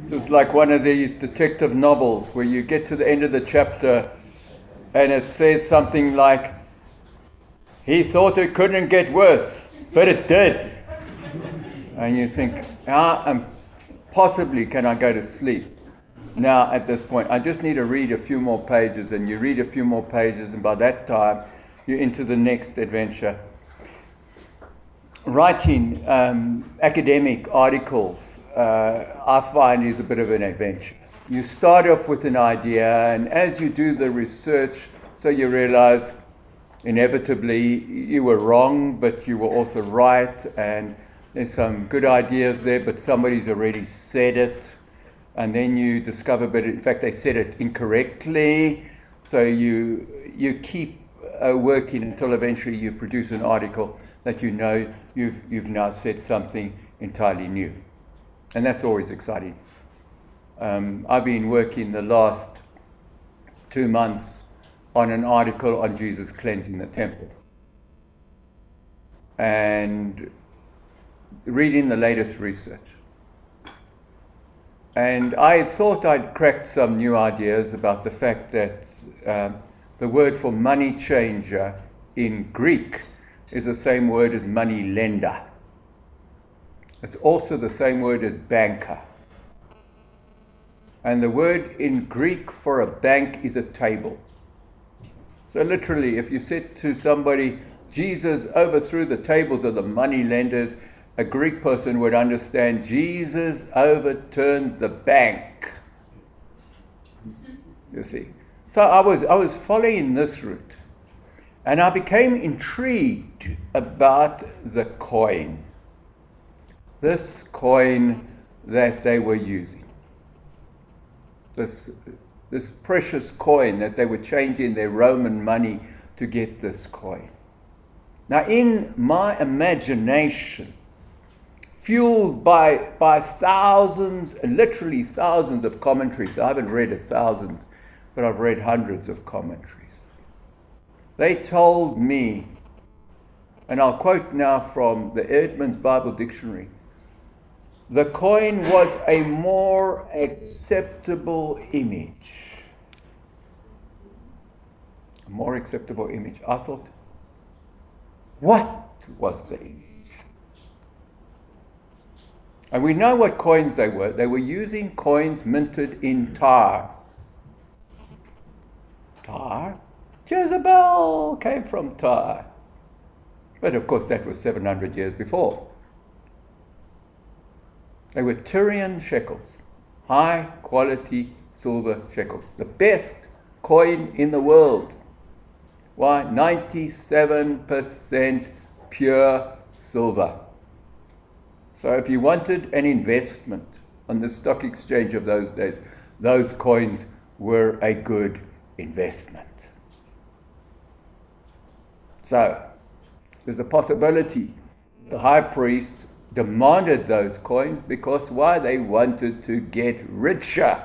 This is like one of these detective novels where you get to the end of the chapter and it says something like, he thought it couldn't get worse, but it did. And you think, how possibly can I go to sleep now at this point? I just need to read a few more pages, and you read a few more pages, and by that time, you're into the next adventure. Writing academic articles, I find, is a bit of an adventure. You start off with an idea, and as you do the research, so you realize inevitably you were wrong, but you were also right, and there's some good ideas there, but somebody's already said it, and then you discover, but in fact they said it incorrectly, so you keep working until eventually you produce an article that you know you've now said something entirely new. And that's always exciting. I've been working the last 2 months on an article on Jesus cleansing the temple. And reading the latest research. And I thought I'd cracked some new ideas about the fact that the word for money changer in Greek is the same word as money lender. It's also the same word as banker. And the word in Greek for a bank is a table. So literally, if you said to somebody, Jesus overthrew the tables of the money lenders, a Greek person would understand Jesus overturned the bank. You see. So I was following this route. And I became intrigued about the coin. This coin that they were using. This precious coin that they were changing their Roman money to get this coin. Now in my imagination, fueled by thousands, literally thousands of commentaries. I haven't read 1,000, but I've read hundreds of commentaries. They told me, and I'll quote now from the Edmonds Bible Dictionary, the coin was a more acceptable image. A more acceptable image. I thought, what was the image? And we know what coins they were. They were using coins minted in tar. Tar? Jezebel came from tar. But of course that was 700 years before. They were Tyrian shekels, high quality silver shekels, the best coin in the world. Why? 97% pure silver. So if you wanted an investment on the stock exchange of those days, those coins were a good investment. So there's a possibility the high priest demanded those coins because why? They wanted to get richer.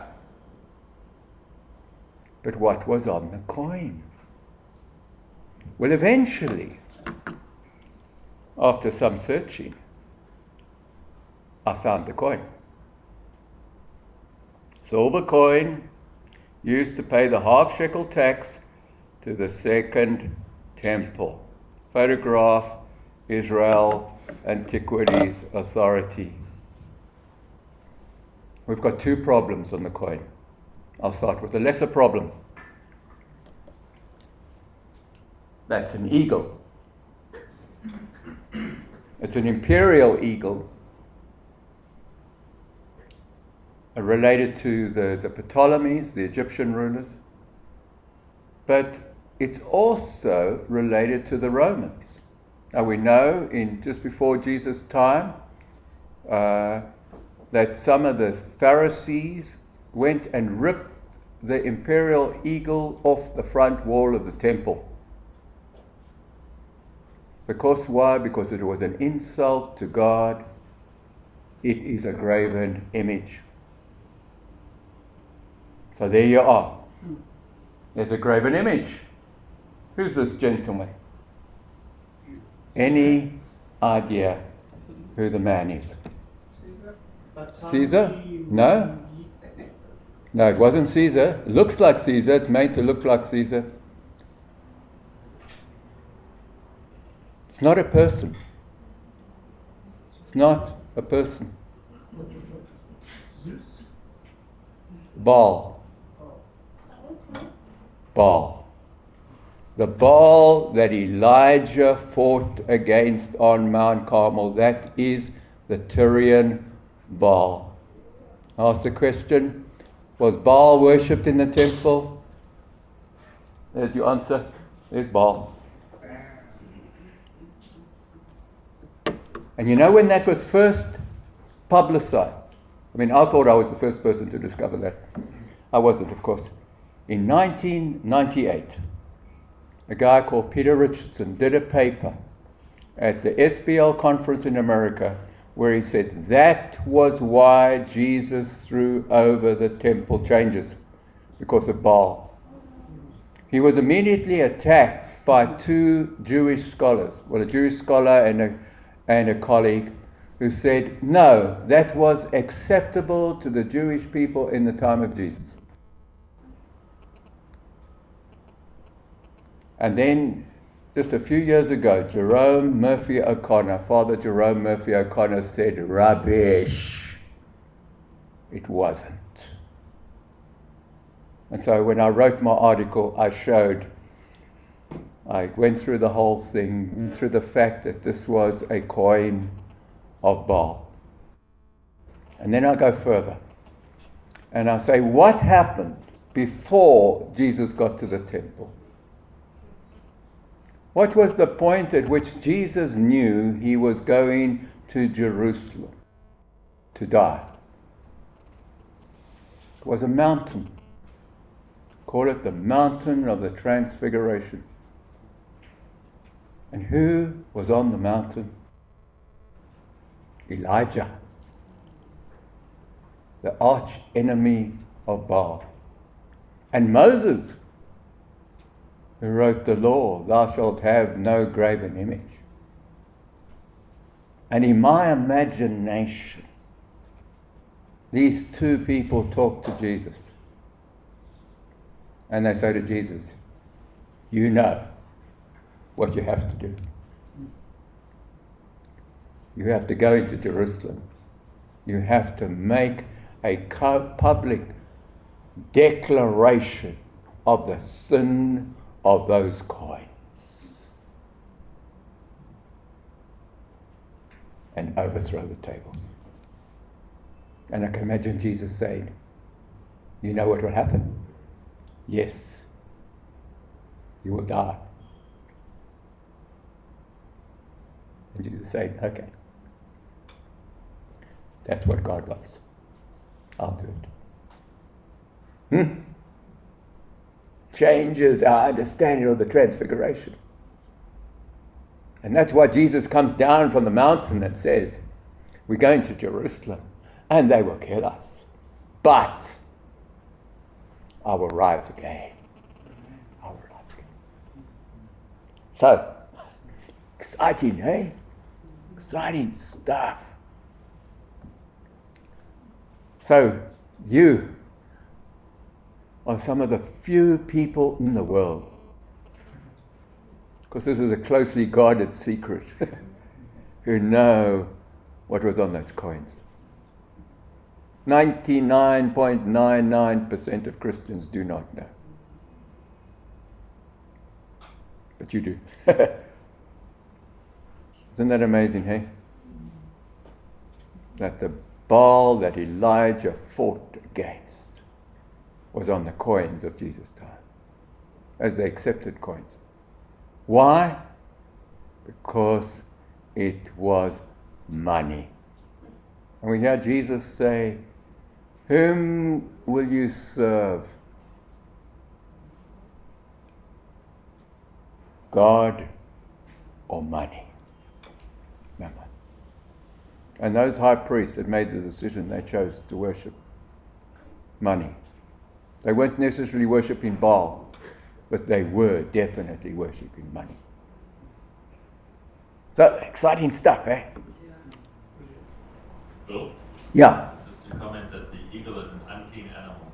But what was on the coin? Well, eventually, after some searching, I found the coin. Silver coin used to pay the half shekel tax to the Second Temple. Photograph, Israel Antiquities Authority. We've got 2 problems on the coin. I'll start with the lesser problem. That's an eagle. It's an imperial eagle related to the Ptolemies, the Egyptian rulers. But it's also related to the Romans. Now we know in just before Jesus' time that some of the Pharisees went and ripped the imperial eagle off the front wall of the temple. Because why? Because it was an insult to God. It is a graven image. So there you are. There's a graven image. Who's this gentleman? Any idea who the man is? Caesar? No? No, it wasn't Caesar. It looks like Caesar. It's made to look like Caesar. It's not a person. It's not a person. Zeus? Baal. Baal. The Baal that Elijah fought against on Mount Carmel, that is the Tyrian Baal. I asked the question, was Baal worshipped in the temple? There's your answer. There's Baal. And you know when that was first publicized? I mean, I thought I was the first person to discover that. I wasn't, of course. In 1998, a guy called Peter Richardson did a paper at the SBL conference in America where he said that was why Jesus threw over the temple changes, because of Baal. He was immediately attacked by two Jewish scholars, well, a Jewish scholar and a colleague, who said, no, that was acceptable to the Jewish people in the time of Jesus. And then, just a few years ago, Jerome Murphy O'Connor, Father Jerome Murphy O'Connor said, rubbish. It wasn't. And so when I wrote my article, I went through the whole thing, through the fact that this was a coin of Baal. And then I go further. And I say, what happened before Jesus got to the temple? What was the point at which Jesus knew he was going to Jerusalem to die? It was a mountain. Call it the mountain of the Transfiguration. And who was on the mountain? Elijah, the arch enemy of Baal. And Moses, who wrote the law, thou shalt have no graven image. And in my imagination, these two people talk to Jesus. And they say to Jesus, you know what you have to do. You have to go into Jerusalem. You have to make a public declaration of the sin of those coins and overthrow the tables. And I can imagine Jesus saying, you know what will happen? Yes, you will die. And Jesus saying, okay, that's what God wants. I'll do it. Changes our understanding of the Transfiguration. And that's why Jesus comes down from the mountain and says, we're going to Jerusalem and they will kill us. But I will rise again. I will rise again. So, exciting, eh? Exciting stuff. So, you are some of the few people in the world, because this is a closely guarded secret, who know what was on those coins. 99.99% of Christians do not know. But you do. Isn't that amazing, hey? That the Baal that Elijah fought against was on the coins of Jesus' time, as they accepted coins. Why? Because it was money. And we hear Jesus say, whom will you serve? God or money? Remember. And those high priests that made the decision, they chose to worship money. They weren't necessarily worshipping Baal, but they were definitely worshipping money. So, exciting stuff, eh? Bill? Yeah. Just to comment that the eagle is an unclean animal.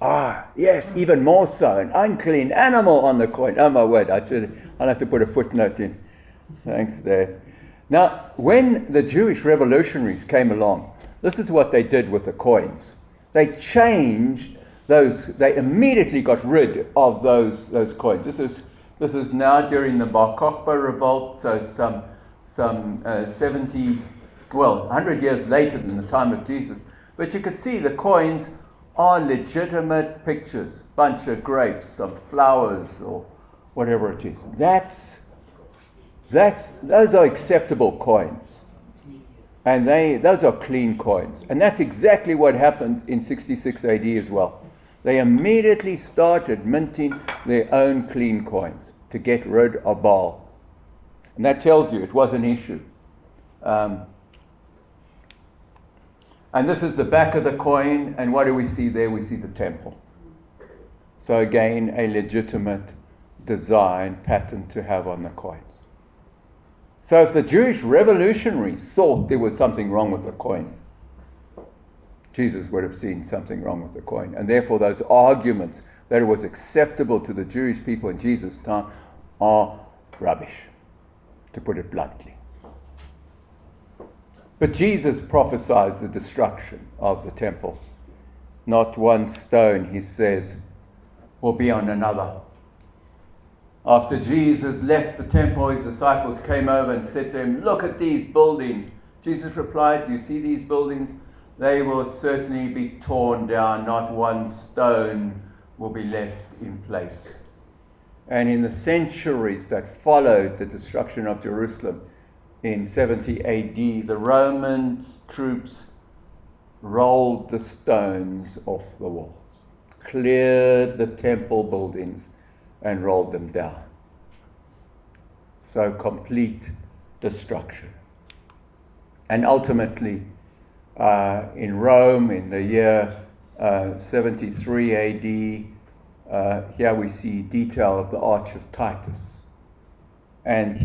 Yes, even more so. An unclean animal on the coin. Oh my word, I'll have to put a footnote in. Thanks, Dave. Now, when the Jewish revolutionaries came along, this is what they did with the coins. They changed those, they immediately got rid of those coins. This is now during the Bar Kokhba revolt, so it's some 100 years later than the time of Jesus. But you could see the coins are legitimate pictures, bunch of grapes, some flowers, or whatever it is. Those are acceptable coins. And those are clean coins. And that's exactly what happened in 66 AD as well. They immediately started minting their own clean coins to get rid of Baal. And that tells you it was an issue. And this is the back of the coin, and what do we see there? We see the temple. So again, a legitimate design pattern to have on the coins. So if the Jewish revolutionaries thought there was something wrong with the coin, Jesus would have seen something wrong with the coin. And therefore those arguments that it was acceptable to the Jewish people in Jesus' time are rubbish, to put it bluntly. But Jesus prophesies the destruction of the temple. Not one stone, he says, will be on another. After Jesus left the temple, his disciples came over and said to him, "Look at these buildings." Jesus replied, "Do you see these buildings? They will certainly be torn down. Not one stone will be left in place." And in the centuries that followed the destruction of Jerusalem, in 70 AD, the Roman troops rolled the stones off the walls, cleared the temple buildings, and rolled them down. So complete destruction. And ultimately, in Rome, in the year 73 AD, here we see detail of the Arch of Titus. And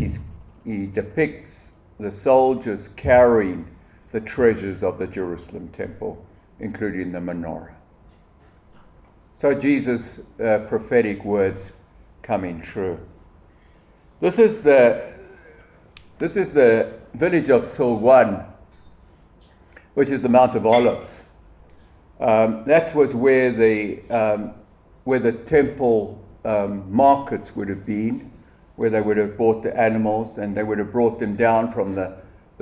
he depicts the soldiers carrying the treasures of the Jerusalem temple, including the menorah. So Jesus' prophetic words coming true. This is the village of Silwan, which is the Mount of Olives. That was where the temple markets would have been, where they would have bought the animals, and they would have brought them down from the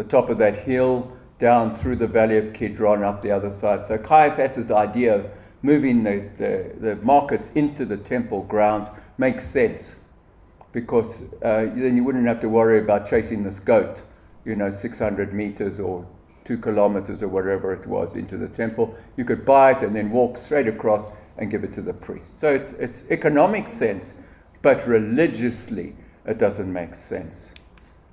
top of that hill, down through the valley of Kidron, up the other side. So Caiaphas' idea of moving the markets into the temple grounds makes sense, because then you wouldn't have to worry about chasing this goat, 600 meters or 2 kilometers or whatever it was into the temple. You could buy it and then walk straight across and give it to the priest. So it's economic sense, but religiously it doesn't make sense.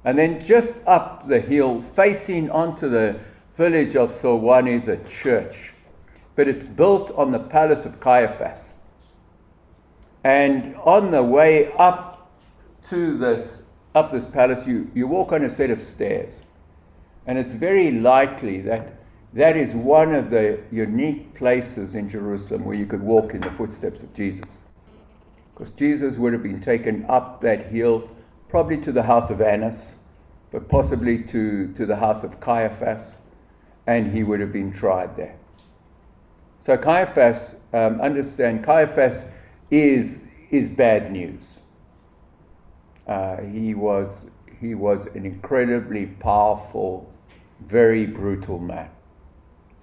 And then just up the hill, facing onto the village of Silwan, is a church. But it's built on the palace of Caiaphas. And on the way up this palace, you walk on a set of stairs. And it's very likely that is one of the unique places in Jerusalem where you could walk in the footsteps of Jesus. Because Jesus would have been taken up that hill, probably to the house of Annas, but possibly to the house of Caiaphas, and he would have been tried there. So Caiaphas, understand, Caiaphas is bad news. He was an incredibly powerful, very brutal man.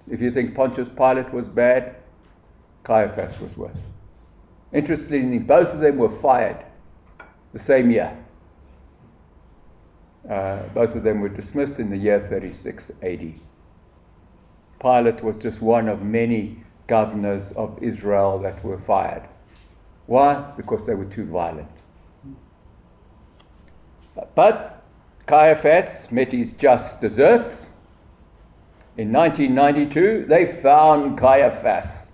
If you think Pontius Pilate was bad, Caiaphas was worse. Interestingly, both of them were fired the same year. Both of them were dismissed in the year 36 AD. Pilate was just one of many governors of Israel that were fired. Why? Because they were too violent. But Caiaphas met his just deserts. In 1992, they found Caiaphas.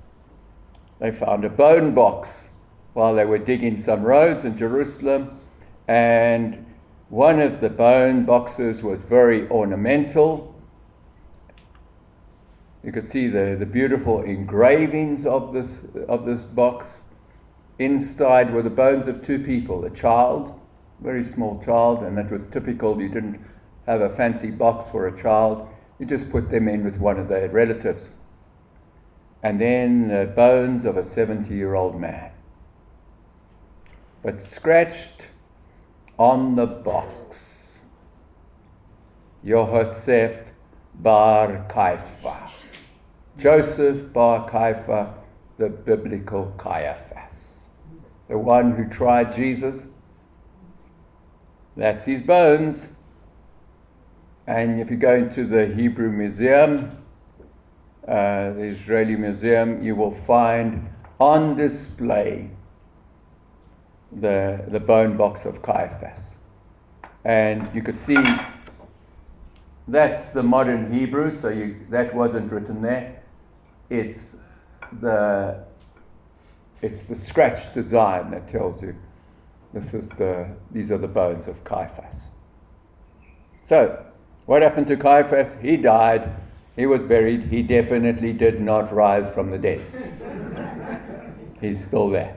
They found a bone box while they were digging some roads in Jerusalem, and one of the bone boxes was very ornamental. You could see the beautiful engravings of this box. Inside were the bones of two people, a child, very small child, and that was typical. You didn't have a fancy box for a child. You just put them in with one of their relatives. And then the bones of a 70-year-old man. But scratched on the box, Yosef bar Caiaphas. Joseph bar Caiaphas, the biblical Caiaphas. The one who tried Jesus. That's his bones. And if you go into the Hebrew Museum, the Israeli Museum, you will find on display the bone box of Caiaphas. And you could see that's the modern Hebrew, so that wasn't written there. It's the scratch design that tells you these are the bones of Caiaphas. So, what happened to Caiaphas? He died. He was buried. He definitely did not rise from the dead. He's still there.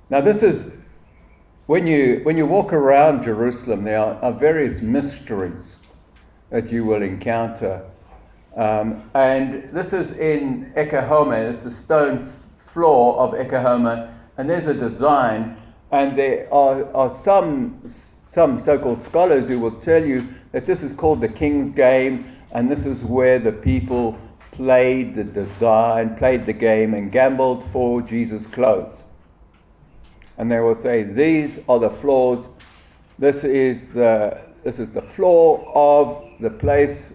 Now this is, when you walk around Jerusalem, there are various mysteries that you will encounter. And this is in Ekahoma. It's the stone floor of Ekahoma. And there's a design. And there are some so-called scholars who will tell you that this is called the King's Game, and this is where the people played the game, and gambled for Jesus' clothes. And they will say, these are the floors. This is the floor of the place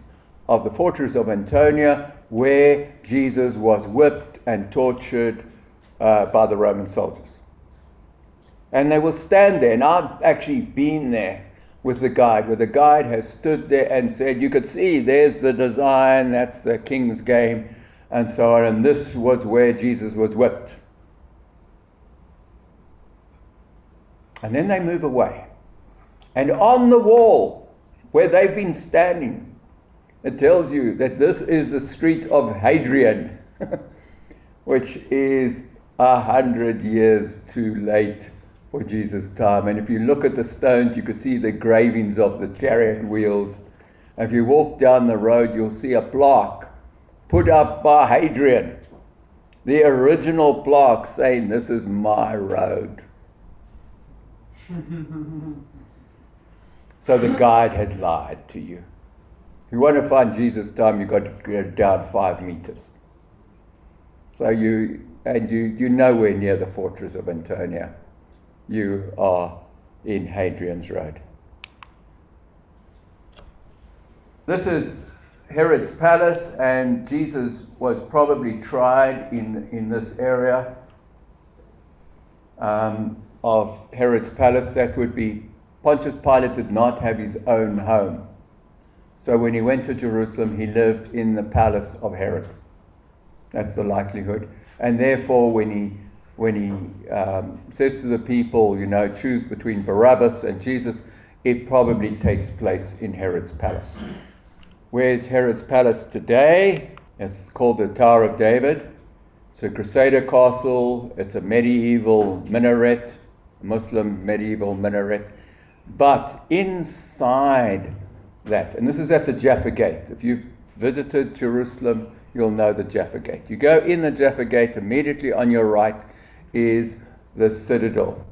of the fortress of Antonia, where Jesus was whipped and tortured by the Roman soldiers. And they will stand there, and I've actually been there with the guide, where the guide has stood there and said, you could see there's the design, that's the King's Game, and so on, and this was where Jesus was whipped. And then they move away. And on the wall where they've been standing, it tells you that this is the street of Hadrian, which is 100 years too late for Jesus' time. And if you look at the stones, you can see the gravings of the chariot wheels. If you walk down the road, you'll see a plaque put up by Hadrian, the original plaque saying, this is my road. So the guide has lied to you. If you want to find Jesus' time, you've got to go down 5 meters. So you're nowhere near the fortress of Antonia. You are in Hadrian's Road. This is Herod's palace, and Jesus was probably tried in this area of Herod's palace. That would be, Pontius Pilate did not have his own home. So when he went to Jerusalem, he lived in the palace of Herod. That's the likelihood. And therefore, when he says to the people, choose between Barabbas and Jesus, it probably takes place in Herod's palace. Where's Herod's palace today? It's called the Tower of David. It's a Crusader castle. It's a medieval minaret, a Muslim medieval minaret. But inside that, and this is at the Jaffa Gate. If you've visited Jerusalem, you'll know the Jaffa Gate. You go in the Jaffa Gate, immediately on your right is the citadel,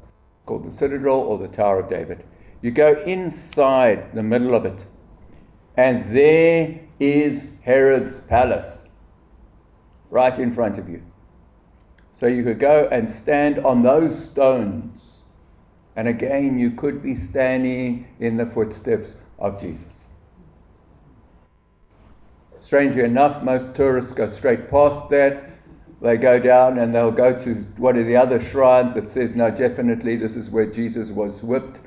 called the Citadel or the Tower of David. You go inside the middle of it, and there is Herod's palace right in front of you. So you could go and stand on those stones, and again you could be standing in the footsteps of Jesus. Strangely enough, most tourists go straight past that. They go down and they'll go to one of the other shrines that says, no, definitely this is where Jesus was whipped,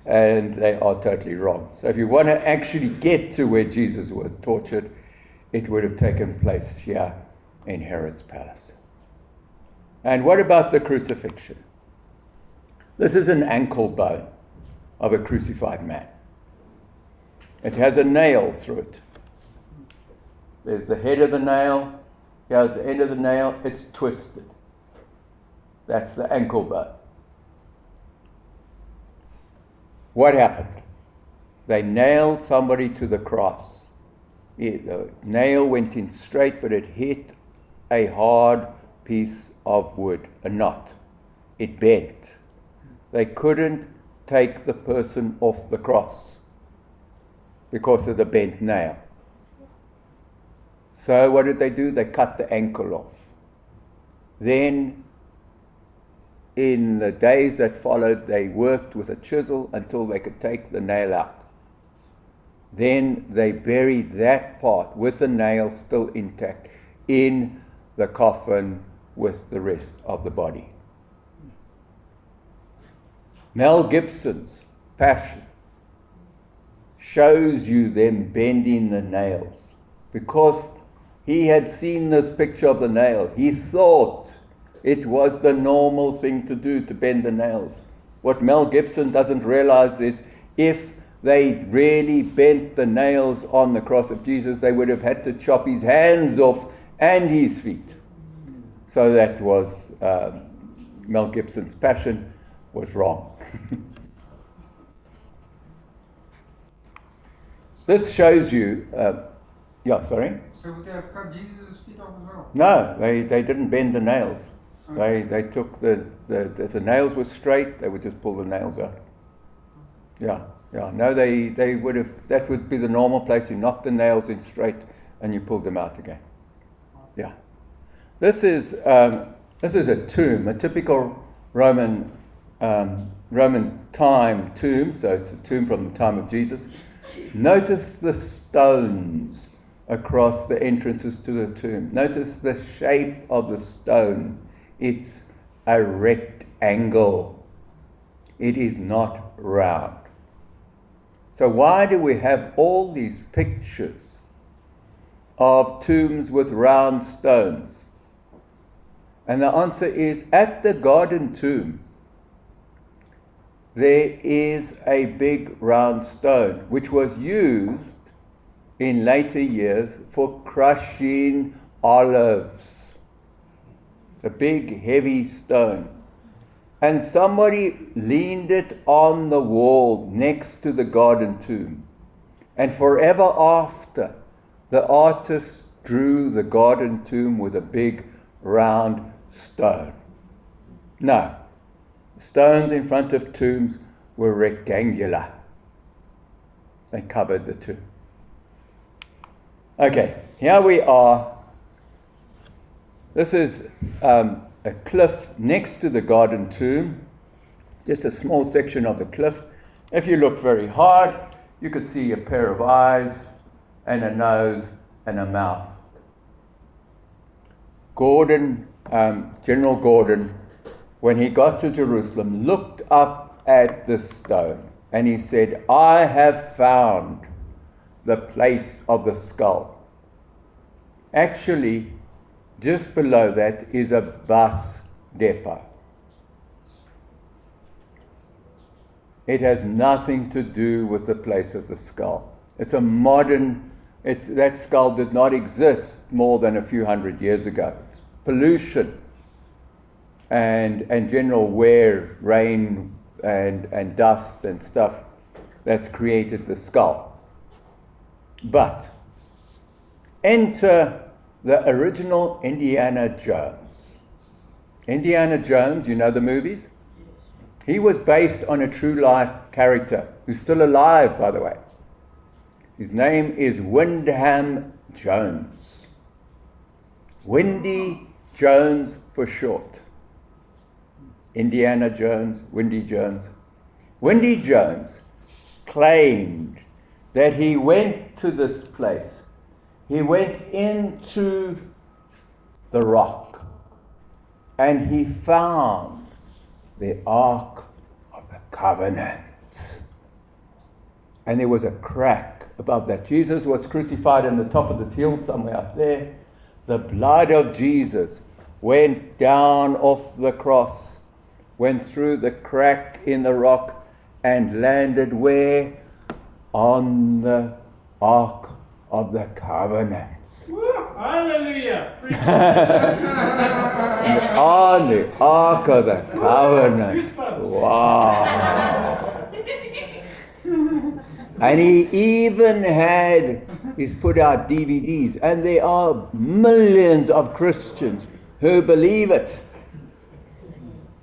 and they are totally wrong. So if you want to actually get to where Jesus was tortured, it would have taken place here in Herod's palace. And what about the crucifixion? This is an ankle bone of a crucified man. It has a nail through it. There's the head of the nail. Here's the end of the nail. It's twisted. That's the ankle bone. What happened? They nailed somebody to the cross. The nail went in straight, but it hit a hard piece of wood, a knot. It bent. They couldn't take the person off the cross because of the bent nail. So what did they do? They cut the ankle off. Then, in the days that followed, they worked with a chisel until they could take the nail out. Then they buried that part with the nail still intact in the coffin with the rest of the body. Mel Gibson's Passion shows you them bending the nails because he had seen this picture of the nail. He thought it was the normal thing to do, to bend the nails. What Mel Gibson doesn't realize is if they really bent the nails on the cross of Jesus, they would have had to chop his hands off and his feet. So that was Mel Gibson's Passion was wrong. This shows you, sorry? So would they have cut Jesus' feet off as well? No, they didn't bend the nails. They took if the nails were straight, they would just pull the nails out. Yeah. No, they would have, that would be the normal place. You knock the nails in straight and you pull them out again. Yeah. This is a tomb, a typical Roman time tomb, so it's a tomb from the time of Jesus. Notice the stones across the entrances to the tomb. Notice the shape of the stone. It's a rectangle. It is not round. So why do we have all these pictures of tombs with round stones? And the answer is, at the garden tomb, there is a big round stone, which was used in later years for crushing olives. It's a big, heavy stone. And somebody leaned it on the wall next to the garden tomb. And forever after, the artist drew the garden tomb with a big, round stone. No. Stones in front of tombs were rectangular. They covered the tomb. Okay, here we are. This is a cliff next to the garden tomb, just a small section of the cliff. If you look very hard, you could see a pair of eyes and a nose and a mouth. General Gordon, when he got to Jerusalem, looked up at the stone and he said, "I have found the place of the skull." Actually, just below that is a bus depot. It has nothing to do with the place of the skull. It's a modern, that skull did not exist more than a few hundred years ago. It's pollution and general wear, rain and dust and stuff that's created the skull. But enter the original Indiana Jones. Indiana Jones, you know the movies? He was based on a true life character who's still alive, by the way. His name is Wyndham Jones. Windy Jones for short. Indiana Jones, Windy Jones. Windy Jones claimed that he went to this place. He went into the rock and he found the Ark of the Covenant. And there was a crack above that. Jesus was crucified on the top of this hill somewhere up there. The blood of Jesus went down off the cross, went through the crack in the rock and landed where? On the Ark of the covenants. Woo, hallelujah. On the Ark of the Covenant. Goosebumps. Wow. And he even he's put out DVDs, and there are millions of Christians who believe it.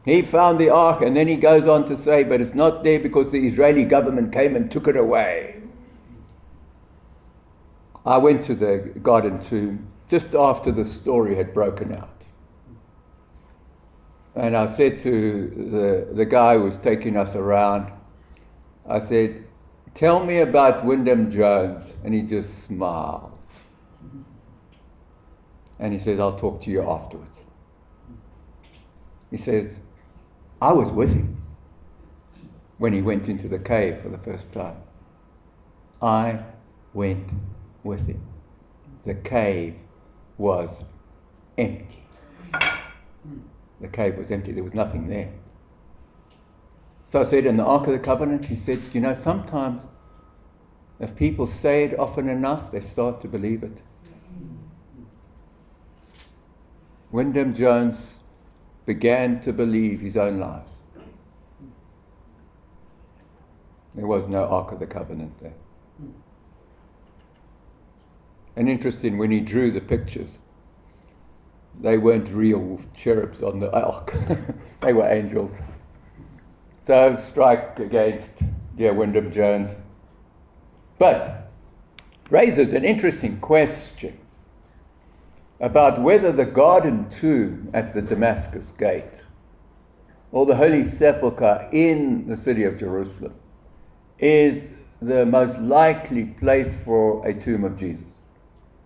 He found the ark, and then he goes on to say, but it's not there because the Israeli government came and took it away. I went to the Garden Tomb just after the story had broken out. And I said to the guy who was taking us around, I said, tell me about Wyndham Jones. And he just smiled. And he says, I'll talk to you afterwards. He says, I was with him when he went into the cave for the first time. I went with him. The cave was empty. The cave was empty. There was nothing there. So I said, in the Ark of the Covenant, he said, you know, sometimes if people say it often enough, they start to believe it. Wyndham Jones began to believe his own lies. There was no Ark of the Covenant there. And interesting, when he drew the pictures, they weren't real cherubs on the ark. They were angels. So strike against dear Wyndham Jones. But raises an interesting question about whether the Garden Tomb at the Damascus Gate or the Holy Sepulchre in the city of Jerusalem is the most likely place for a tomb of Jesus.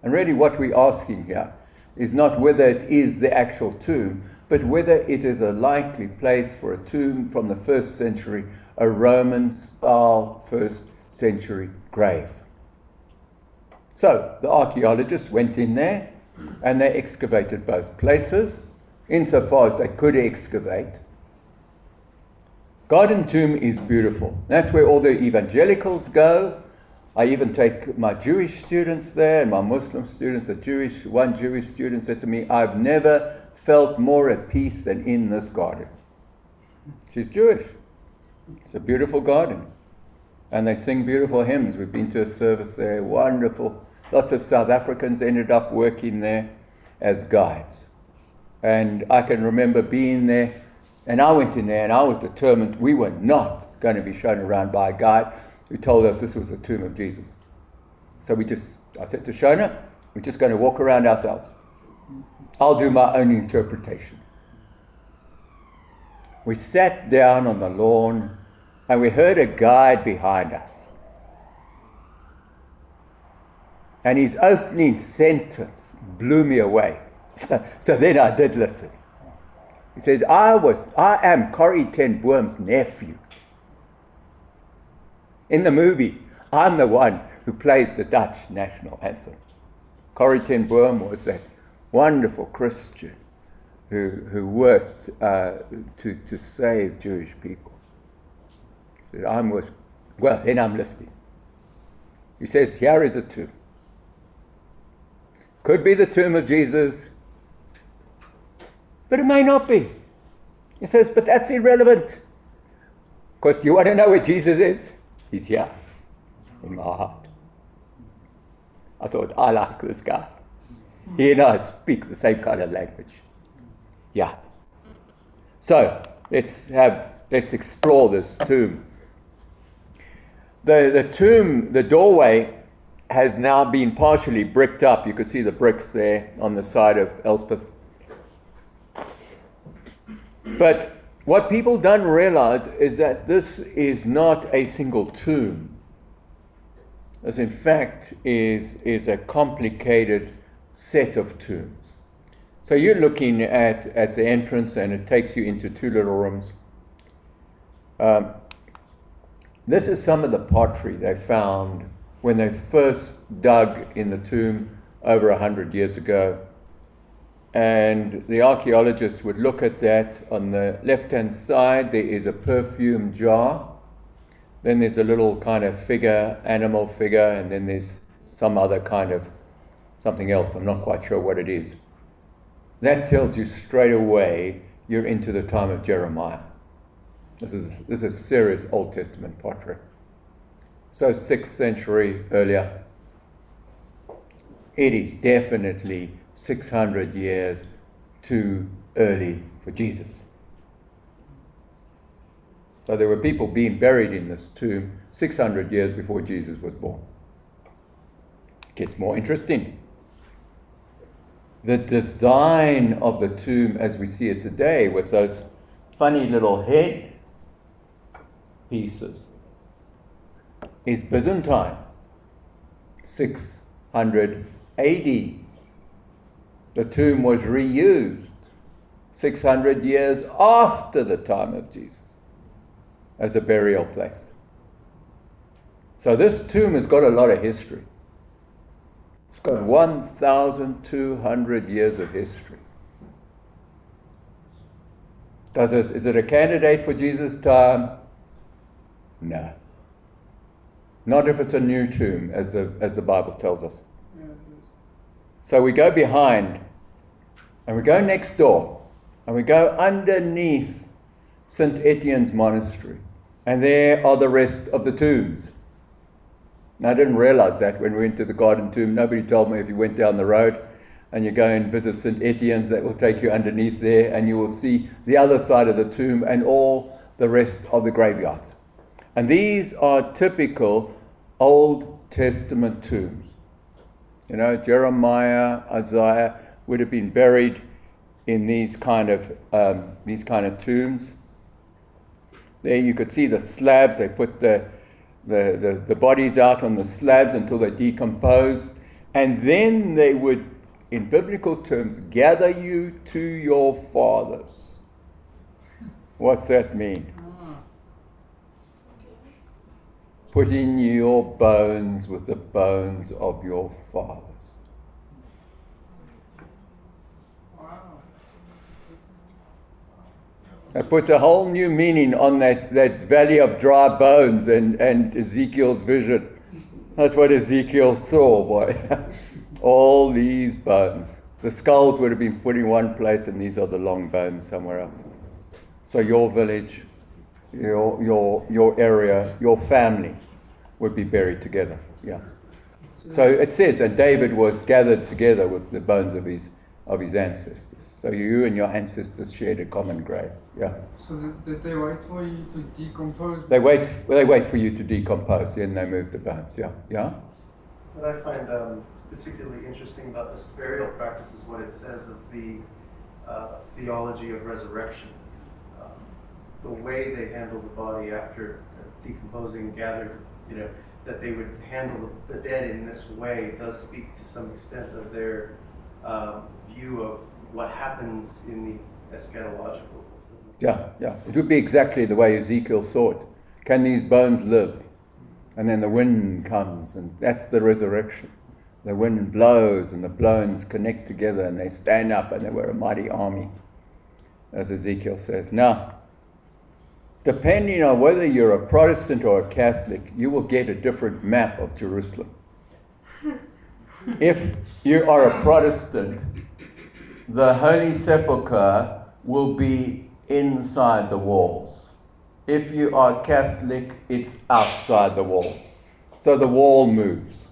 And really what we're asking here is not whether it is the actual tomb, but whether it is a likely place for a tomb from the 1st century, a Roman-style 1st century grave. So the archaeologists went in there and they excavated both places, insofar as they could excavate. Garden Tomb is beautiful. That's where all the evangelicals go. I even take my Jewish students there and my Muslim students. One Jewish student said to me, I've never felt more at peace than in this garden. She's Jewish. It's a beautiful garden. And they sing beautiful hymns. We've been to a service there, wonderful. Lots of South Africans ended up working there as guides. And I can remember being there, and I went in there and I was determined we were not going to be shown around by a guide who told us this was the tomb of Jesus. So I said to Shona, we're just going to walk around ourselves. I'll do my own interpretation. We sat down on the lawn and we heard a guide behind us. And his opening sentence blew me away. So then I did listen. He said, I am Corrie ten Boom's nephew. In the movie, I'm the one who plays the Dutch national anthem. Corrie ten Boom was that wonderful Christian who worked to save Jewish people. He said, then I'm listening. He says, here is a tomb. Could be the tomb of Jesus, but it may not be. He says, but that's irrelevant. Because you want to know where Jesus is? He's here, in my heart. I thought, I like this guy. He and I speak the same kind of language. Yeah. So, let's explore this tomb. The tomb, the doorway, has now been partially bricked up. You can see the bricks there on the side of Elspeth. But what people don't realize is that this is not a single tomb. This, in fact, is a complicated set of tombs. So you're looking at the entrance, and it takes you into two little rooms. This is some of the pottery they found when they first dug in the tomb over 100 years ago. And the archaeologists would look at that. On the left-hand side, there is a perfume jar. Then there's a little kind of figure, animal figure, and then there's some other kind of something else. I'm not quite sure what it is. That tells you straight away you're into the time of Jeremiah. This is serious Old Testament pottery. So 6th century earlier. It is definitely 600 years too early for Jesus. So there were people being buried in this tomb 600 years before Jesus was born. It gets more interesting. The design of the tomb as we see it today, with those funny little head pieces, is Byzantine, 600 AD. The tomb was reused 600 years after the time of Jesus as a burial place. So this tomb has got a lot of history. It's got 1,200 years of history. Is it a candidate for Jesus' time? No. Not if it's a new tomb, as the Bible tells us. So we go behind, and we go next door, and we go underneath St. Etienne's monastery, and there are the rest of the tombs. Now, I didn't realize that when we went to the garden tomb. Nobody told me if you went down the road and you go and visit St. Etienne's, that will take you underneath there, and you will see the other side of the tomb and all the rest of the graveyards. And these are typical Old Testament tombs. You know, Jeremiah, Isaiah would have been buried in these kind of tombs. There you could see the slabs. They put the bodies out on the slabs until they decomposed, and then they would, in biblical terms, gather you to your fathers. What's that mean? Putting your bones with the bones of your fathers. That puts a whole new meaning on that valley of dry bones and Ezekiel's vision. That's what Ezekiel saw, boy. All these bones. The skulls would have been put in one place, and these are the long bones somewhere else. So your village, your area, your family would be buried together. Yeah. So it says, and David was gathered together with the bones of his ancestors. So you and your ancestors shared a common grave. Yeah. So did they wait for you to decompose? They wait for you to decompose, and they move the bones. Yeah. Yeah. What I find particularly interesting about this burial practice is what it says of the theology of resurrection. The way they handle the body after decomposing, gathered, that they would handle the dead in this way does speak to some extent of their view of what happens in the eschatological. Yeah. It would be exactly the way Ezekiel saw it. Can these bones live? And then the wind comes, and that's the resurrection. The wind blows, and the bones connect together, and they stand up, and they were a mighty army, as Ezekiel says. Now, depending on whether you're a Protestant or a Catholic, you will get a different map of Jerusalem. If you are a Protestant, the Holy Sepulchre will be inside the walls. If you are Catholic, it's outside the walls. So the wall moves.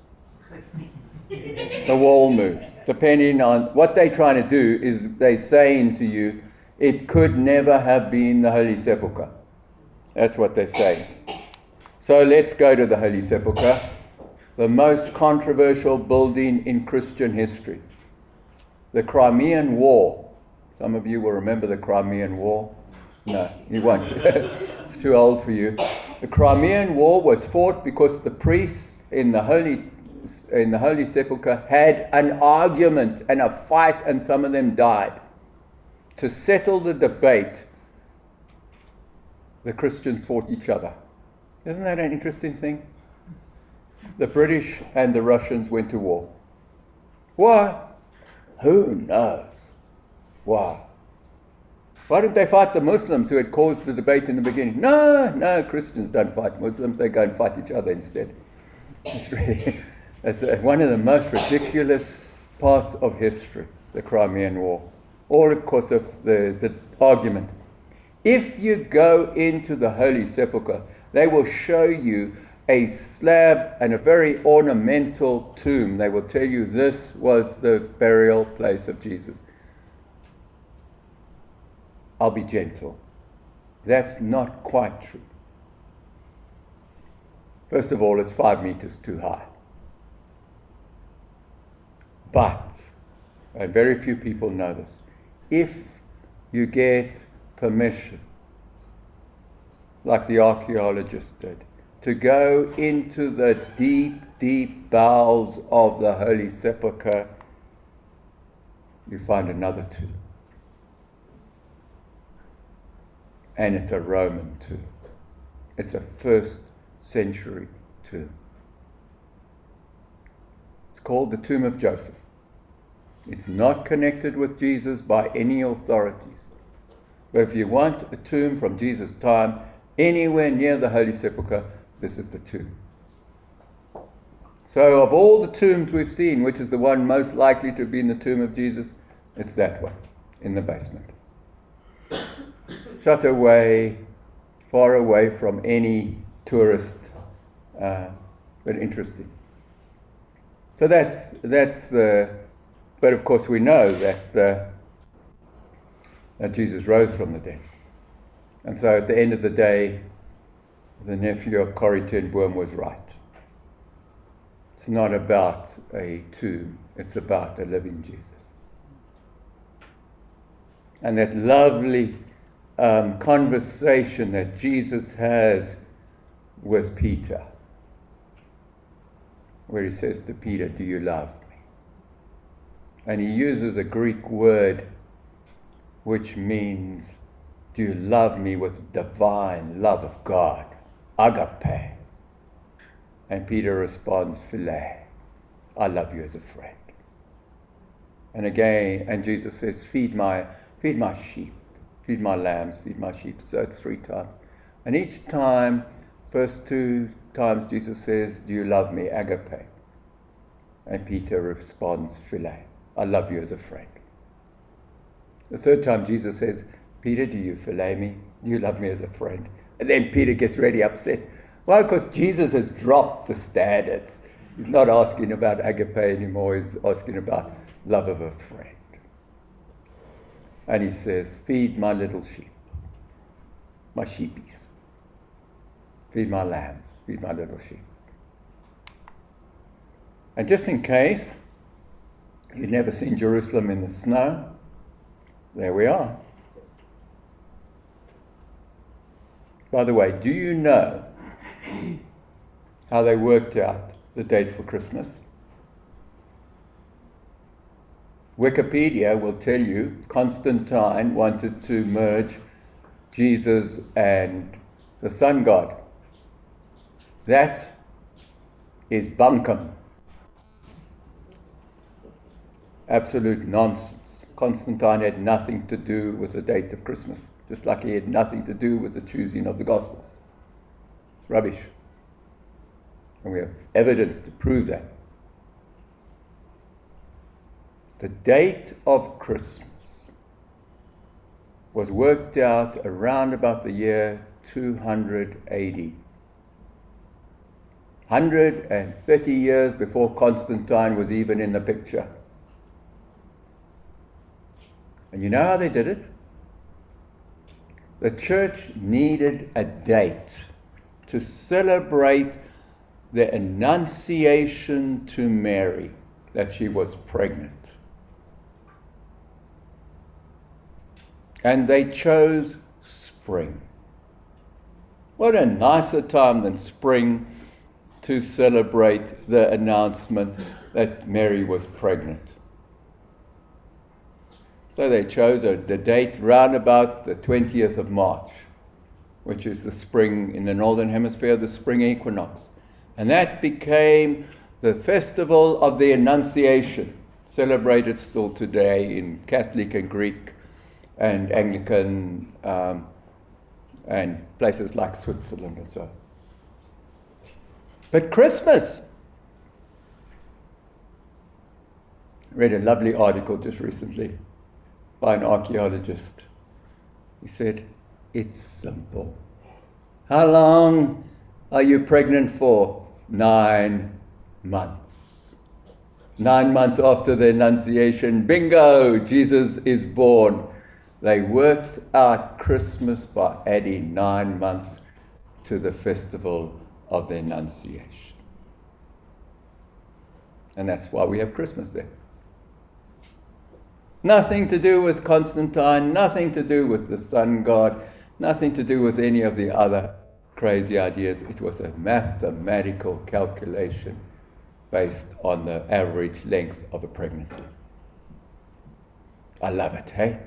The wall moves. Depending on what they're trying to do, is they're saying to you, it could never have been the Holy Sepulchre. That's what they're saying. So let's go to the Holy Sepulchre, the most controversial building in Christian history. The Crimean War. Some of you will remember the Crimean War. No, you won't. It's too old for you. The Crimean War was fought because the priests in the Holy Sepulchre had an argument and a fight, and some of them died. To settle the debate, the Christians fought each other. Isn't that an interesting thing? The British and the Russians went to war. Why? Who knows? Why? Why didn't they fight the Muslims who had caused the debate in the beginning? No, Christians don't fight Muslims. They go and fight each other instead. It's really, as one of the most ridiculous parts of history, the Crimean War, all because of the argument. If you go into the Holy Sepulchre, they will show you a slab and a very ornamental tomb. They will tell you this was the burial place of Jesus. I'll be gentle. That's not quite true. First of all, it's 5 meters too high. But, and very few people know this, if you get permission, like the archaeologists did, to go into the deep, deep bowels of the Holy Sepulchre, you find another tomb. And it's a Roman tomb. It's a 1st century tomb. It's called the Tomb of Joseph. It's not connected with Jesus by any authorities. But if you want a tomb from Jesus' time, anywhere near the Holy Sepulchre, this is the tomb. So of all the tombs we've seen, which is the one most likely to be in the tomb of Jesus? It's that one, in the basement. Shut away, far away from any tourist, but interesting. So that's the, but of course we know that Jesus rose from the dead. And so at the end of the day, the nephew of Corrie ten Boom was right. It's not about a tomb, it's about a living Jesus. And that lovely conversation that Jesus has with Peter, where he says to Peter, "Do you love me?" And he uses a Greek word which means, do you love me with divine love of God? Agape. And Peter responds, Philia. I love you as a friend. And again, and Jesus says, feed my sheep, feed my lambs, feed my sheep. So it's 3 times. And each time, first 2 times Jesus says, do you love me? Agape. And Peter responds, Philia. I love you as a friend. The 3rd time Jesus says, Peter, do you philia me? Do you love me as a friend? And then Peter gets really upset. Why? Because Jesus has dropped the standards. He's not asking about agape anymore. He's asking about love of a friend. And he says, feed my little sheep, my sheepies. Feed my lambs, feed my little sheep. And just in case you've never seen Jerusalem in the snow, there we are. By the way, do you know how they worked out the date for Christmas? Wikipedia will tell you Constantine wanted to merge Jesus and the sun god. That is bunkum. Absolute nonsense. Constantine had nothing to do with the date of Christmas, just like he had nothing to do with the choosing of the Gospels. It's rubbish. And we have evidence to prove that. The date of Christmas was worked out around about the year 200 AD. 130 years before Constantine was even in the picture. And you know how they did it? The church needed a date to celebrate the annunciation to Mary that she was pregnant. And they chose spring. What a nicer time than spring to celebrate the announcement that Mary was pregnant. So they chose the date round about the 20th of March, which is the spring in the northern hemisphere, the spring equinox. And that became the festival of the Annunciation, celebrated still today in Catholic and Greek and Anglican and places like Switzerland and so on. But Christmas read a lovely article just recently by an archaeologist. He said, it's simple. How long are you pregnant for? 9 months. 9 months after the Annunciation, bingo, Jesus is born. They worked out Christmas by adding 9 months to the festival of the Annunciation. And that's why we have Christmas there. Nothing to do with Constantine, nothing to do with the sun god, nothing to do with any of the other crazy ideas. It was a mathematical calculation based on the average length of a pregnancy. I love it, hey?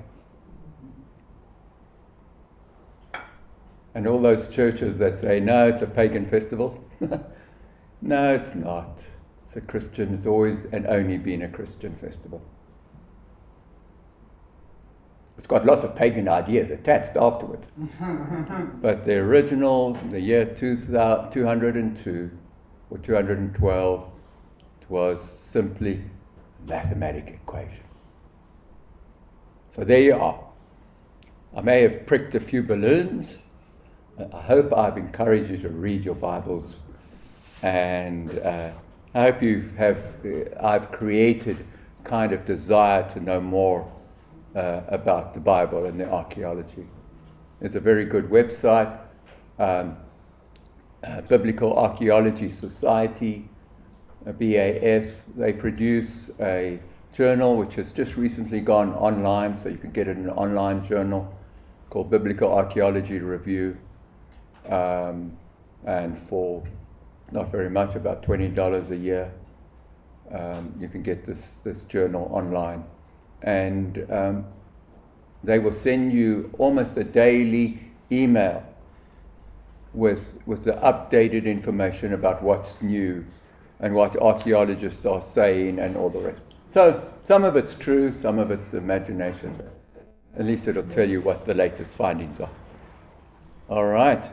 And all those churches that say, no, it's a pagan festival. No, it's not. It's a Christian, it's always and only been a Christian festival. It's got lots of pagan ideas attached afterwards. But the original, the year 202 or 212, was simply a mathematical equation. So there you are. I may have pricked a few balloons. I hope I've encouraged you to read your Bibles. And I hope I've created kind of desire to know more about the Bible and the archaeology. There's a very good website, Biblical Archaeology Society, BAS. They produce a journal which has just recently gone online, so you can get it in an online journal called Biblical Archaeology Review. And for not very much, about $20 a year, you can get this journal online. And they will send you almost a daily email with the updated information about what's new and what archaeologists are saying and all the rest. So some of it's true, some of it's imagination. At least it'll tell you what the latest findings are. All right.